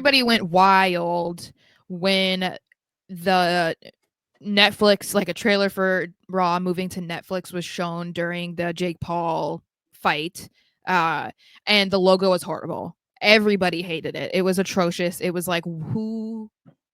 everybody went wild when the Netflix, like a trailer for Raw moving to Netflix was shown during the Jake Paul fight. And the logo was horrible. Everybody hated it. It was atrocious. It was like, who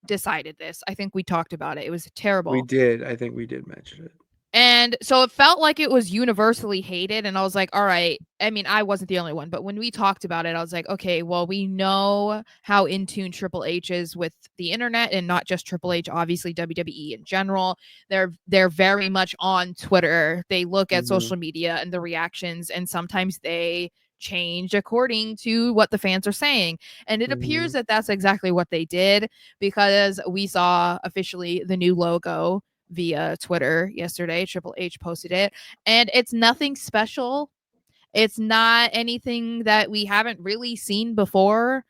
decided this? I think we talked about it. It was We terrible. did. I think we did mention it. And so it felt like it was universally hated. And I was like, all right. I mean, I wasn't the only one, but when we talked about it, I was like, okay, well, we know how in tune Triple H is with the internet, and not just Triple H, obviously WWE in general. They're very much on Twitter. They look at Hmm. social media and the reactions, and sometimes they change according to what the fans are saying. And it appears Hmm. that that's exactly what they did, because we saw officially the new logo via Twitter yesterday. Triple H posted it, and it's nothing special. It's not anything that we haven't really seen before,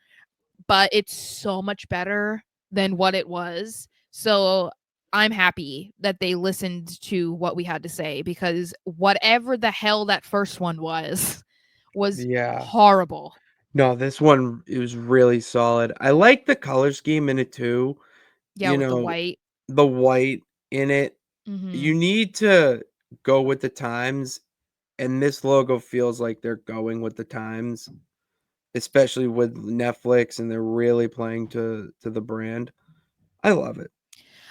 but it's so much better than what it was. So I'm happy that they listened to what we had to say, because whatever the hell that first one was Yeah. horrible. No, this one, it was really solid. I like the color scheme in it too. Yeah, You with the know, white. the white in it. You Mhm. need to go with the times, and this logo feels like they're going with the times, especially with Netflix, and they're really playing to the brand. I love it.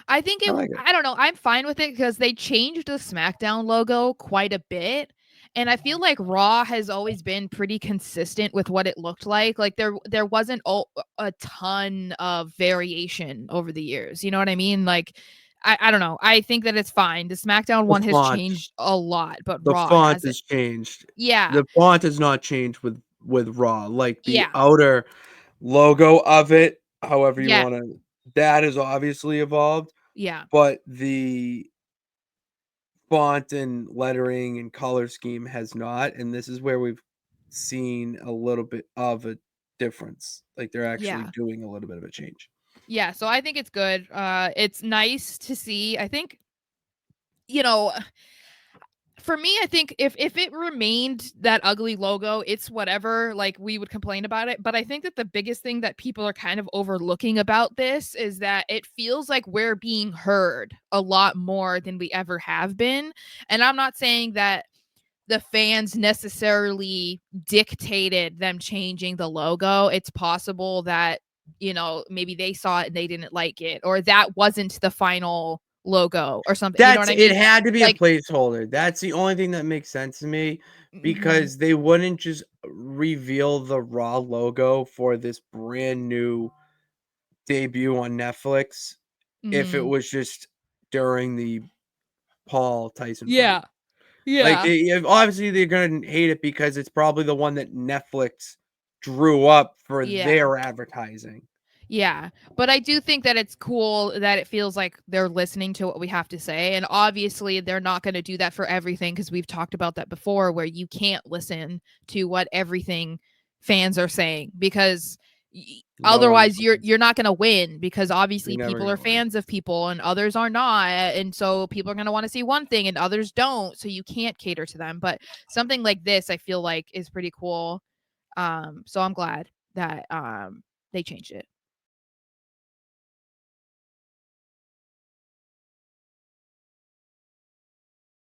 I think I it like it. I don't know, I'm fine with it because they changed the SmackDown logo quite a bit, and I feel like Raw has always been pretty consistent with what it looked like. Like, there wasn't a ton of variation over the years, you know what I mean? Like, I don't know, I think that it's fine. The SmackDown The one has font. changed a lot, but The Raw font hasn't. has changed. Yeah. The font has not changed with Raw. Like the Yeah. outer logo of it, however you Yeah. wanna, that has obviously evolved, Yeah. but the font and lettering and color scheme has not, and this is where we've seen a little bit of a difference. Like, they're actually Yeah. doing a little bit of a change. Yeah, so I think it's good. It's nice to see. I think, you know, for me, I think if it remained that ugly logo, it's whatever, like, we would complain about it. But I think that the biggest thing that people are kind of overlooking about this is that it feels like we're being heard a lot more than we ever have been. And I'm not saying that the fans necessarily dictated them changing the logo. It's possible that, maybe they saw it and they didn't like it, or that wasn't the final logo or something. You know That's, what I it mean? had to be a Like, placeholder. That's the only thing that makes sense to me, mhm, because they wouldn't just reveal the Raw logo for this brand new debut on Netflix if it mhm. was just during the Paul Tyson fight. Yeah. Like, Yeah. obviously, they're gonna hate it because it's probably the one that Netflix drew up for Yeah. their advertising. Yeah. But I do think that it's cool that it feels like they're listening to what we have to say. And obviously, they're not going to do that for everything, because we've talked about that before, where you can't listen to what everything fans are saying, because No one otherwise you're not going to win, because You're obviously never people are gonna win. fans of people and others are not, and so people are going to want to see one thing and others don't, so you can't cater to them. But something like this, I feel like, is pretty cool. So I'm glad that they changed it.